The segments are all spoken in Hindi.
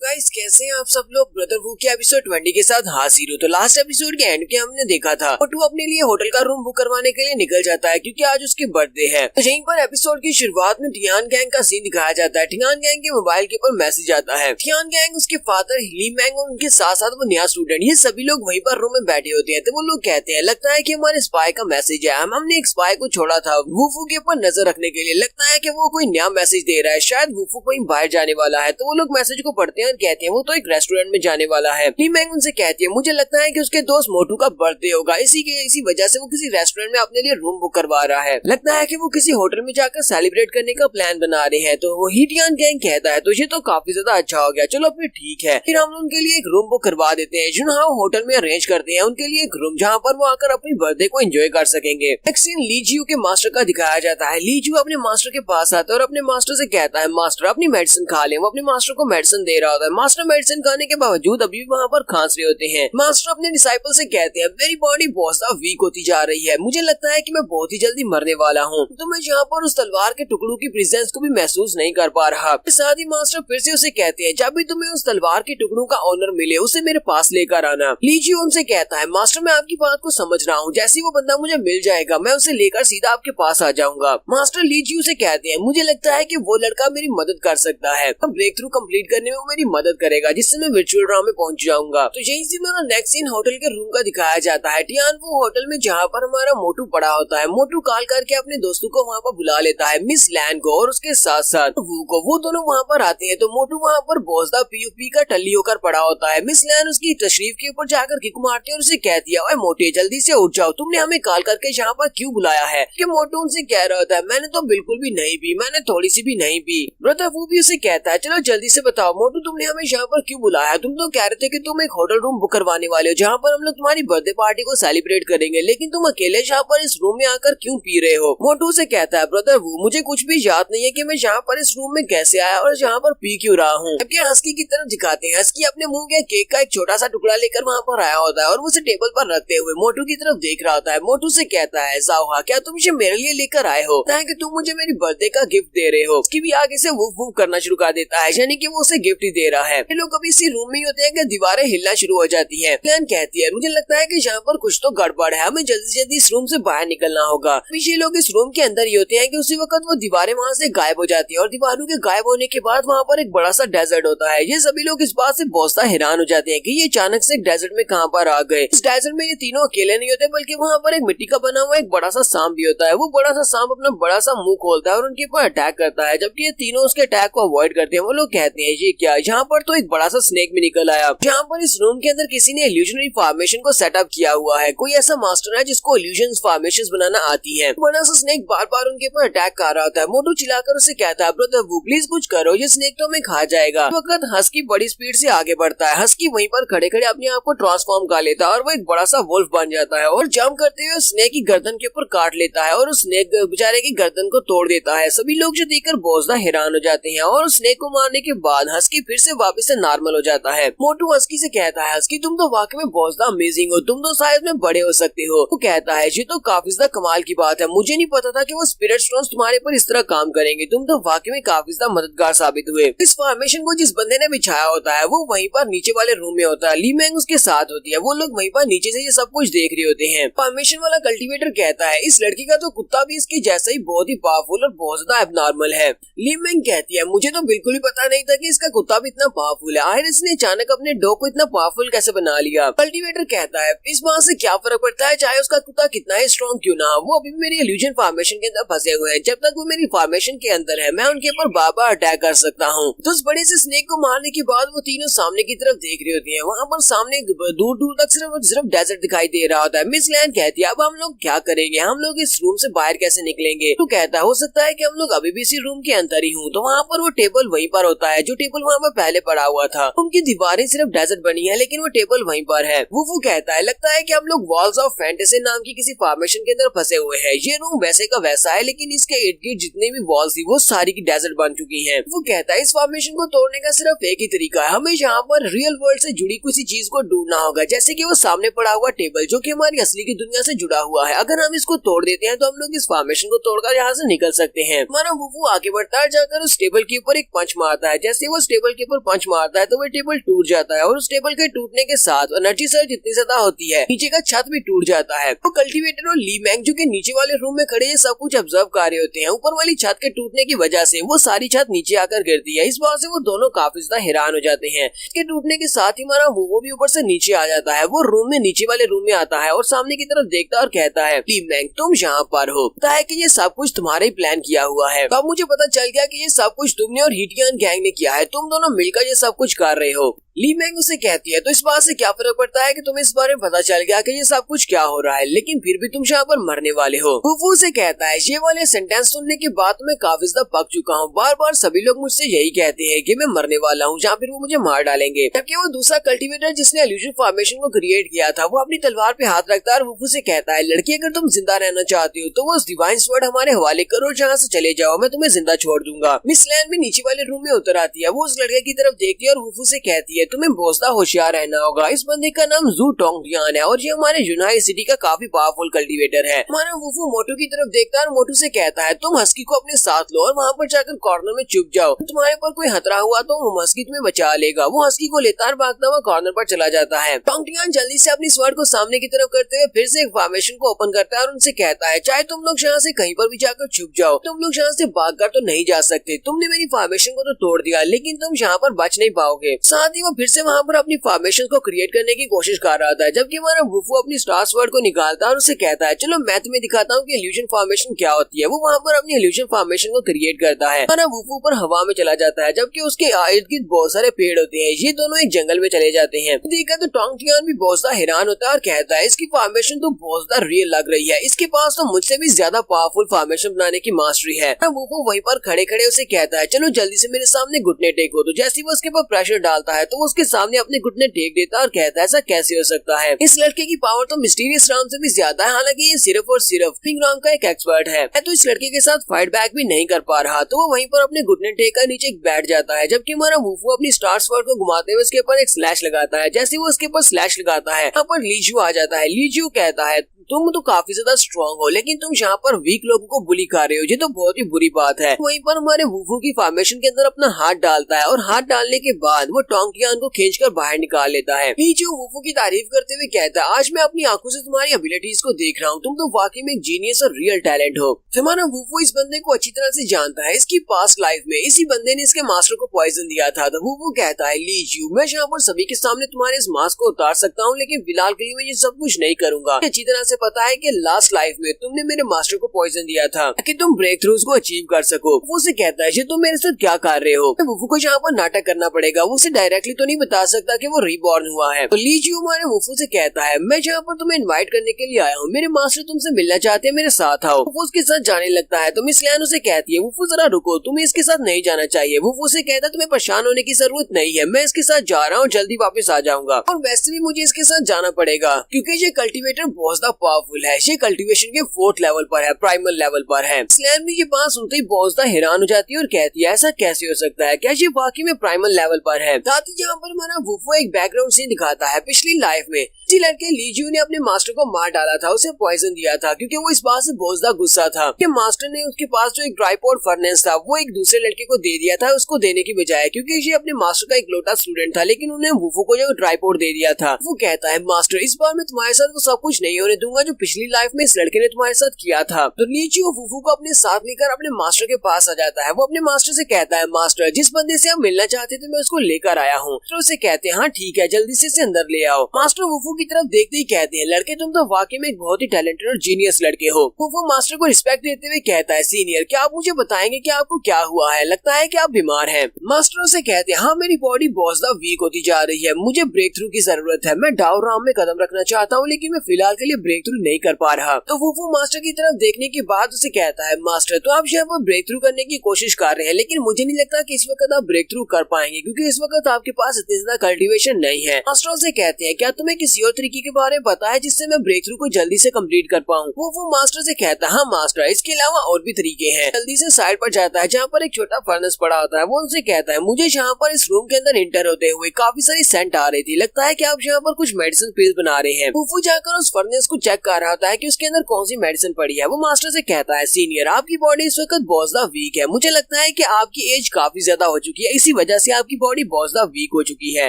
गाइस, कैसे हैं आप सब लोग। ब्रदर वू के एपिसोड 20 के साथ हाजिर हो। तो लास्ट एपिसोड के एंड के हमने देखा था मोटू अपने लिए होटल का रूम बुक करवाने के लिए निकल जाता है क्योंकि आज उसकी बर्थडे है। तो यहीं पर एपिसोड की शुरुआत में टियान गैंग का सीन दिखाया जाता है। टियान गैंग के मोबाइल के ऊपर मैसेज आता है। टियान गैंग, उसके फादर ली मैंग और उनके साथ साथ वो नया स्टूडेंट, ये सभी लोग वहीं पर रूम में बैठे होते हैं। तो वो लोग कहते हैं लगता है कि हमारे स्पाई का मैसेज है, हमने एक स्पाई को छोड़ा था वूफू के ऊपर नजर रखने के लिए। लगता है कि वो कोई नया मैसेज दे रहा है, शायद वूफू कहीं बाहर जाने वाला है। तो वो लोग मैसेज को पढ़ते हैं और कहते हैं वो तो एक रेस्टोरेंट में जाने वाला है। ली मैंग उनसे कहती है मुझे लगता है कि उसके दोस्त मोटू का बर्थडे होगा, इसी वजह से वो किसी रेस्टोरेंट में अपने लिए रूम बुक करवा रहा है। लगता है कि वो किसी होटल में जाकर सेलिब्रेट करने का प्लान बना रहे हैं। तो वही टियान गैंग कहता है तो ये तो काफी ज्यादा अच्छा हो गया, चलो फिर ठीक है, फिर हम उनके लिए एक रूम बुक करवा देते हैं जो हम होटल में अरेंज करते हैं उनके लिए एक रूम, जहाँ पर वो आकर अपनी बर्थडे को एंजॉय कर सकेंगे। नेक्स्ट सीन ली जियो के मास्टर का दिखाया जाता है। ली जियो अपने मास्टर के पास आता है और अपने मास्टर से कहता है मास्टर अपनी मेडिसिन खा ले। वो अपने मास्टर को मेडिसिन दे रहा होता है। मास्टर मेडिसिन खाने के बावजूद अभी भी वहाँ पर खांस रहे होते हैं। मास्टर अपने डिसाइपल से कहते हैं मेरी बॉडी बहुत ज्यादा वीक होती जा रही है, मुझे लगता है कि मैं बहुत ही जल्दी मरने वाला हूँ। तो मैं यहाँ पर उस तलवार के टुकड़ों की प्रेजेंस को भी महसूस नहीं कर पा रहा। साथ ही मास्टर फिर से उसे कहते हैं जब भी तुम्हें उस तलवार के टुकड़ों का ऑनर मिले उसे मेरे पास लेकर आना। ली जियो उनसे कहता है मास्टर मैं आपकी बात को समझ रहा हूँ, जैसे वो बंदा मुझे मिल जाएगा मैं उसे लेकर सीधा आपके पास आ जाऊंगा। मास्टर ली जियो से कहते हैं मुझे लगता है कि वो लड़का मेरी मदद कर सकता है, ब्रेक थ्रू कंप्लीट करने में वो मेरी मदद करेगा जिससे मैं वर्चुअल ड्रॉ में पहुंच जाऊंगा। तो यहीं से मेरा नेक्स्ट सीन होटल के रूम का दिखाया जाता है। टियान वो होटल में जहाँ पर हमारा मोटू पड़ा होता है। मोटू कॉल करके अपने दोस्तों को वहाँ पर बुला लेता है, मिस लैन को और उसके साथ साथ वू को। वो दोनों वहाँ पर आते हैं तो मोटू वहाँ पर बोझदा पीयूपी का टल्ली होकर पड़ा होता है। मिस लैन उसकी तशरीफ के ऊपर जाकर किक मारती है और उसे कहती है ओए मोटे जल्दी से उठ जाओ, तुमने हमें कॉल करके यहाँ पर क्यों बुलाया है। कि मोटू उनसे कह रहा होता है मैंने तो बिल्कुल भी नहीं पी, मैंने थोड़ी सी भी नहीं पी। ब्रदर वो भी उसे कहता है चलो जल्दी से बताओ मोटू तुमने हमें यहाँ पर क्यों बुलाया, तुम तो कह रहे थे कि तुम एक होटल रूम बुक करवाने वाले हो जहाँ पर हम लोग तुम्हारी बर्थडे पार्टी को सेलिब्रेट करेंगे, लेकिन तुम अकेले यहाँ पर इस रूम में आकर क्यों पी रहे हो। मोटू से कहता है ब्रदर वो मुझे कुछ भी याद नहीं है कि मैं यहाँ पर इस रूम में कैसे आया और यहाँ पर पी क्यों रहा हूँ। जबकि हस्की की तरफ दिखाते हैं। हस्की अपने मुंह के केक का एक छोटा सा टुकड़ा लेकर वहाँ पर आया होता है और वो उसे टेबल पर रखते हुए मोटू की तरफ देख रहा होता है। मोटू से कहता है जाओहा क्या तुम इसे मेरे लिए लेकर आए हो, कि तुम मुझे मेरी बर्थडे का गिफ्ट दे रहे हो। उसकी भी आगे से वूफ वूफ करना शुरू कर देता है, यानी कि वो उसे गिफ्ट ही दे रहा है। ये लोग कभी इसी रूम में ही होते हैं कि दीवारें हिलना शुरू हो जाती है। प्लान कहती है मुझे लगता है कि यहाँ पर कुछ तो गड़बड़ है, हमें जल्दी से जल्दी इस रूम से बाहर निकलना होगा। ये लोग इस रूम के अंदर ही होते हैं कि उसी वक्त वो दीवारें वहाँ से गायब हो जाती है और दीवारों के गायब होने के बाद वहाँ पर एक बड़ा सा डेजर्ट होता है। ये सभी लोग इस बात से बहुत सा हैरान हो जाते हैं कि ये अचानक से एक डेजर्ट में कहाँ पर आ गए। इस डेजर्ट में ये तीनों अकेले नहीं होते बल्कि वहाँ पर एक मिट्टी का बना हुआ एक बड़ा सा सांप भी होता है। वो बड़ा सा सांप अपना बड़ा सा मुंह खोलता है और उनके ऊपर अटैक करता है। जबकि ये तीनों उसके अटैक को अवॉइड करते हैं। वो लोग कहते हैं ये क्या, यहाँ पर तो एक बड़ा सा स्नेक भी निकल आया। जहाँ पर इस रूम के अंदर किसी ने इल्यूजनरी फॉर्मेशन को सेटअप किया हुआ है। कोई ऐसा मास्टर है जिसको इल्यूजन फॉर्मेशन बनाना आती है। बड़ा सा स्नेक बार बार उनके ऊपर अटैक कर रहा होता है। मोटू चिल्लाकर उसे कहता है ब्रदर वो प्लीज कुछ करो, ये स्नेक तो हमें खा जाएगा। तो वक्त हस्की बड़ी स्पीड से आगे बढ़ता है। हस्की वहीं पर खड़े खड़े अपने आप को ट्रांसफॉर्म कर लेता है और वो एक बड़ा सा वुल्फ बन जाता है और जंप करते हुए स्नेक की गर्दन के ऊपर काट लेता है और उस स्नेक बेचारे की गर्दन को तोड़ देता है। सभी लोग जो देखकर बहुत ज्यादा हैरान हो जाते हैं और स्नेक को मारने के बाद हस्की फिर से वापस से नॉर्मल हो जाता है। मोटू हस्की से कहता है हस्की तुम तो वाकई में बहुत ज्यादा अमेजिंग हो, तुम तो शायद में बड़े हो सकते हो। वो कहता है ये तो काफी ज्यादा कमाल की बात है, मुझे नहीं पता था कि वो स्पिरिट स्टोन्स तुम्हारे पर इस तरह काम करेंगे, तुम तो वाकई में काफी ज्यादा मददगार साबित हुए। इस फॉर्मेशन को जिस बंदे ने बिछाया होता है वो वहीं पर नीचे वाले रूम में होता है। ली मैंग उसके साथ होती है। वो लोग वहीं पर नीचे से ये सब कुछ देख रहे होते हैं। फॉर्मेशन वाला कल्टीवेटर कहता है इस लड़की का तो कुत्ता भी इसके जैसा ही बहुत ही पावरफुल और बहुत ज्यादा एबनॉर्मल है। ली मैंग कहती है मुझे तो बिल्कुल भी पता नहीं था कि इसका कुत्ता भी इतना पावरफुल है, आखिर इसने अचानक अपने डॉग को इतना पावरफुल कैसे बना लिया। कल्टीवेटर कहता है इस बात से क्या फर्क पड़ता है चाहे उसका कुत्ता कितना ही स्ट्रॉन्ग क्यों ना, वो अभी भी मेरी इल्यूजन फॉर्मेशन के अंदर फंसे हुए हैं, जब तक वो मेरी फॉर्मेशन के अंदर है मैं उनके ऊपर बार बार अटैक कर सकता हूँ। तो उस बड़े से स्नेक को मारने के बाद वो तीनों सामने की तरफ देख रही होती है। वहाँ पर सामने दूर दूर तक सिर्फ डेजर्ट दिखाई दे रहा होता है। मिस लैन कहती है अब हम लोग क्या करेंगे, हम लोग इस रूम से बाहर कैसे निकलेंगे। तो कहता है हो सकता है कि हम लोग अभी भी इसी रूम के अंदर ही हूँ। तो वहाँ पर वो टेबल वहीं पर होता है जो टेबल वहाँ पर पहले पड़ा हुआ था। उनकी दीवारें सिर्फ डेजर्ट बनी है लेकिन वो टेबल वहीं पर है। वो कहता है लगता है कि हम लोग वॉल्स ऑफ फैंटेसी नाम की किसी फॉर्मेशन के अंदर फंसे हुए हैं। ये रूम वैसे का वैसा है लेकिन इसके इर्द गिर्द जितने भी वॉल्स थी वो सारी की डेजर्ट बन चुकी हैं। वो कहता है इस फॉर्मेशन को तोड़ने का सिर्फ एक ही तरीका है, हमें यहाँ पर रियल वर्ल्ड से जुड़ी किसी चीज को ढूंढना होगा, जैसे कि वो सामने पड़ा हुआ टेबल जो कि हमारी असली की दुनिया से जुड़ा हुआ है। अगर हम इसको तोड़ देते हैं तो हम लोग इस फॉर्मेशन को तोड़कर यहाँ से निकल सकते हैं। हमारा वुफू आगे बढ़ता है, जाकर उस टेबल के ऊपर एक पंच मारता है। जैसे वो उस टेबल के ऊपर ऊपर पंच मारता है तो वह टेबल टूट जाता है और उस टेबल के टूटने के साथ एनर्जी सर्ज इतनी ज्यादा होती है नीचे का छत भी टूट जाता है। तो कल्टीवेटर और ली मैंग जो कि नीचे वाले रूम में खड़े सब कुछ ऑब्जर्व कर रहे होते हैं। ऊपर वाली छत के टूटने की वजह से वो सारी छत नीचे आकर गिरती है। इस बात से वो दोनों काफी ज्यादा हैरान हो जाते हैं। इसके टूटने के साथ ही हमारा वो भी ऊपर से नीचे आ जाता है। वो रूम में नीचे वाले रूम में आता है और सामने की तरफ देखता है और कहता है ली मैंग तुम यहाँ पर हो, पता है कि ये सब कुछ तुम्हारे ही प्लान किया हुआ है। तो अब मुझे पता चल गया कि ये सब कुछ तुमने और हीटियन गैंग ने किया है, तुम दोनों मिलकर ये सब कुछ कर रहे हो। ली मैंग उसे कहती है तो इस बात से क्या फर्क पड़ता है कि तुम्हें इस बारे में पता चल गया कि ये सब कुछ क्या हो रहा है, लेकिन फिर भी तुम यहाँ पर मरने वाले हो। वो उसे कहता है ये वाले सेंटेंस सुनने के बाद मैं काफी ज्यादा पक चुका हूँ। बार बार सभी लोग मुझसे यही कहते हैं कि मैं मरने वाला हूँ या फिर वो मुझे मार डालेंगे। जबकि वो दूसरा कल्टीवेटर जिसने इल्यूजन फॉर्मेशन को क्रिएट किया था वो अपनी तलवार पे हाथ रखता है और वो से कहता है लड़की अगर तुम जिंदा रहना चाहती हो तो वो डिवाइन स्वर्ड हमारे हवाले करो, जहाँ से चले जाओ मैं तुम्हें जिंदा छोड़ दूंगा। मिस लैन भी नीचे वाले रूम में उतर आती है। वो उस लड़के की तरफ देखती है और वुफू से कहती है तुम्हें बोझदा होशियार रहना होगा। इस बंदे का नाम जू टोंगटियान है और ये हमारे यूनाइटेड सिटी का काफी पावरफुल कल्टीवेटर है। हमारा वुफू मोटू की तरफ देखता है और मोटू से कहता है तुम हस्की को अपने साथ लो और वहाँ पर जाकर कॉर्नर में छुप जाओ। तुम्हारे पर कोई खतरा हुआ तो वो हस्की तुम्हें बचा लेगा। वो हस्की को लेता और भागता हुआ कॉर्नर पर चला जाता है। टोंगटियान जल्दी से अपनी स्वर्ड को सामने की तरफ करते हुए फिर से एक फॉर्मेशन को ओपन करता है और उनसे कहता है चाहे तुम लोग यहाँ से कहीं पर भी जाकर छुप जाओ, तुम लोग यहाँ से भागकर तो नहीं जा सकते। तुमने मेरी फॉर्मेशन को तो तोड़ दिया लेकिन तुम यहाँ पर बच नहीं पाओगे। साथ ही वो फिर से वहाँ पर अपनी फॉर्मेशन को क्रिएट करने की कोशिश कर रहा था। जबकि हमारा वुफू अपनी स्टार स्वर्ड को निकालता है और उसे कहता है चलो मैं तुम्हें दिखाता हूँ कि इल्यूजन फॉर्मेशन क्या होती है। वो वहाँ पर अपनी इल्यूजन फॉर्मेशन को क्रिएट करता है। हमारा वुफू पर हवा में चला जाता है जबकि उसके इर्द गिर्द बहुत सारे पेड़ होते हैं। ये दोनों एक जंगल में चले जाते हैं। देखा तो टोंगटियान भी बहुत ज्यादा हैरान होता है और कहता है इसकी फॉर्मेशन तो बहुत ज्यादा रियल लग रही है, इसके पास तो मुझसे भी ज्यादा पावरफुल फॉर्मेशन बनाने की मास्टरी है। वो वहीं पर खड़े खड़े उसे कहता है चलो जल्दी से मेरे सामने घुटने टेको। तो जैसे वो उसके ऊपर प्रेशर डालता है तो वो उसके सामने अपने घुटने टेक देता है और कहता है ऐसा कैसे हो सकता है, इस लड़के की पावर तो मिस्टीरियस राम से भी ज्यादा है। हालांकि ये सिर्फ और सिर्फ पिंग राम का एक एक्सपर्ट है तो इस लड़के के साथ फाइट बैक भी नहीं कर पा रहा। तो वो वहीं पर अपने घुटने टेक कर नीचे बैठ जाता है। जबकि हमारा वुफू अपनी स्टार स्वर्ड को घुमाते हुए उसके ऊपर एक स्लैश लगाता है। जैसे वो उसके ऊपर स्लैश लगाता है यहाँ पर लीजू आ जाता है। लीजू कहता है तुम तो काफी ज्यादा स्ट्रॉन्ग हो लेकिन तुम यहाँ पर वीक लोगों को बुली कर रहे हो, ये तो बहुत ही बुरी बात है। वहीं पर हमारे वुफू की फॉर्मेशन के अंदर अपना हाथ डालता है और हाथ डालने के बाद वो टोंगटियान को खींचकर बाहर निकाल लेता है। लीजू वुफू की तारीफ करते हुए कहता है आज मैं अपनी आंखों से तुम्हारी एबिलिटीज को देख रहा हूँ, तुम तो वाकई में एक जीनियस और रियल टैलेंट हो। हमारा वुफू इस बंदे को अच्छी तरह से जानता है। इसकी पास्ट लाइफ में इसी बंदे ने इसके मास्टर को पॉइजन दिया था। तो वुफू कहता है लीजू मैं यहाँ पर सभी के सामने तुम्हारे इस मास्क को उतार सकता हूँ लेकिन फिलहाल के लिए मैं ये सब कुछ नहीं करूंगा। अच्छी तरह से पता है कि लास्ट लाइफ में तुमने मेरे मास्टर को पॉइजन दिया था ताकि तुम ब्रेक थ्रूज को अचीव कर सको। वो उसे कहता है ये तुम मेरे साथ क्या कर रहे हो। वुफू को यहाँ पर नाटक करना पड़ेगा। वो उसे डायरेक्टली तो नहीं बता सकता कि वो रीबॉर्न हुआ है। तो लीजियो हमारे वुफू से कहता है मैं यहाँ पर तुम्हें इनवाइट करने के लिए आया हूँ, मेरे मास्टर तुमसे मिलना चाहते हैं, मेरे साथ आओ। वो उसके साथ जाने लगता है तो मिस लैन उसे कहती है वुफू जरा रुको, तुम्हें इसके साथ नहीं जाना चाहिए। वो उसे कहता है तुम्हें परेशान होने की जरूरत नहीं है, मैं इसके साथ जा रहा हूँ, जल्दी वापस आ जाऊंगा। और वैसे भी मुझे इसके साथ जाना पड़ेगा क्योंकि ये कल्टीवेटर बहुत ज्यादा पावरफुल है। ये कल्टीवेशन के 4th लेवल पर है, प्राइमल लेवल पर है। स्लैम भी ये बात सुनते ही बहुत ज्यादा हैरान हो जाती है और कहती है ऐसा कैसे हो सकता है, क्या ये वाकई में प्राइमल लेवल पर है। साथ ही यहाँ पर हमारा वुफू एक बैकग्राउंड सीन दिखाता है पिछली लाइफ में इसी लड़के लीजू ने अपने मास्टर को मार डाला था, उसे पॉइजन दिया था क्योंकि वो इस बात से बहुत ज्यादा गुस्सा था कि मास्टर ने उसके पास जो एक ट्राइपॉड फर्नेस था वो एक दूसरे लड़के को दे दिया था उसको देने की बजाय, क्योंकि ये अपने मास्टर का एक लोटा स्टूडेंट था लेकिन उन्हें वुफू को जो ट्राइपॉड दे दिया था। वो कहता है मास्टर इस बार मैं तुम्हारे साथ वो सब कुछ नहीं होने दूंगा जो पिछली लाइफ में इस लड़के ने तुम्हारे साथ किया था। तो लीजू वुफू को अपने साथ लेकर अपने मास्टर के पास आ जाता है। वो अपने मास्टर से कहता है मास्टर जिस बंदे से आप मिलना चाहते थे मैं उसको लेकर आया हूँ। तो उसे कहते हैं हाँ ठीक है जल्दी से इसे अंदर ले आओ। मास्टर वुफू की तरफ देखते ही कहते हैं लड़के तुम तो वाकई में एक बहुत ही टैलेंटेड और जीनियस लड़के हो। वुफू मास्टर को रिस्पेक्ट देते हुए कहता है सीनियर क्या आप मुझे बताएंगे कि आपको क्या हुआ है, लगता है कि आप बीमार हैं। मास्टर से कहते हैं हाँ मेरी बॉडी बहुत ज्यादा वीक होती जा रही है, मुझे ब्रेक थ्रू की जरूरत है, मैं डाउ राम में कदम रखना चाहता हूँ लेकिन मैं फिलहाल के लिए ब्रेक थ्रू नहीं कर पा रहा। तो वुफू मास्टर की तरफ देखने के बाद उसे कहता है मास्टर तो आप यहाँ पर ब्रेक थ्रू करने की कोशिश कर रहे हैं लेकिन मुझे नहीं लगता कि इस वक्त आप ब्रेक थ्रू कर पाएंगे क्योंकि इस वक्त आपके पास इतनी ज्यादा कल्टीवेशन नहीं है। मास्टर से कहते हैं क्या तुम्हें किसी और तरीके के बारे में पता है जिससे मैं ब्रेक थ्रू को जल्दी से कंप्लीट कर पाऊँ। वो मास्टर से कहता है हाँ मास्टर इसके अलावा और भी तरीके हैं। जल्दी से साइड पर जाता है जहाँ पर एक छोटा फर्नेस पड़ा होता है। वो उनसे कहता है मुझे यहाँ पर इस रूम के अंदर इंटर होते हुए काफी सारी सेंट आ रही थी, लगता है कि आप यहाँ पर कुछ मेडिसिन पिल्स बना रहे हैं। वुफू जाकर उस फर्नेस को चेक चेक कर रहा होता है कि उसके अंदर कौन सी मेडिसिन पड़ी है। वो मास्टर से कहता है, सीनियर आपकी बॉडी इस वक्त बहुत ज्यादा वीक है, मुझे लगता है कि आपकी एज काफी ज्यादा हो चुकी है, इसी वजह से आपकी बॉडी बहुत ज्यादा वीक हो चुकी है।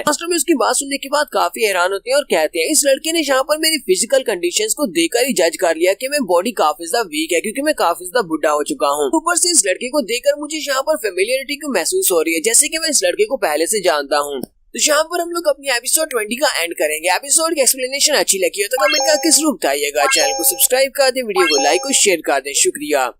मास्टर भी उसकी बात सुनने के बाद काफी हैरान होते हैं और कहते हैं, इस लड़के ने यहाँ पर मेरी फिजिकल कंडीशंस को देखकर ही जज कर लिया कि मैं बॉडी काफी ज्यादा वीक है, क्योंकि मैं काफी ज्यादा बुढ़ा हो चुका हूँ। ऊपर से इस लड़के को देखकर मुझे यहाँ पर फेमिलियरिटी को महसूस हो रही है, जैसे कि मैं इस लड़के को पहले से जानता हूँ। तो यहाँ पर हम लोग अपनी एपिसोड 20 का एंड करेंगे। एपिसोड की एक्सप्लेनेशन अच्छी लगी हो तो कमेंट करके जरूर बताइएगा। चैनल को सब्सक्राइब कर दें, वीडियो को लाइक और शेयर कर दें। शुक्रिया।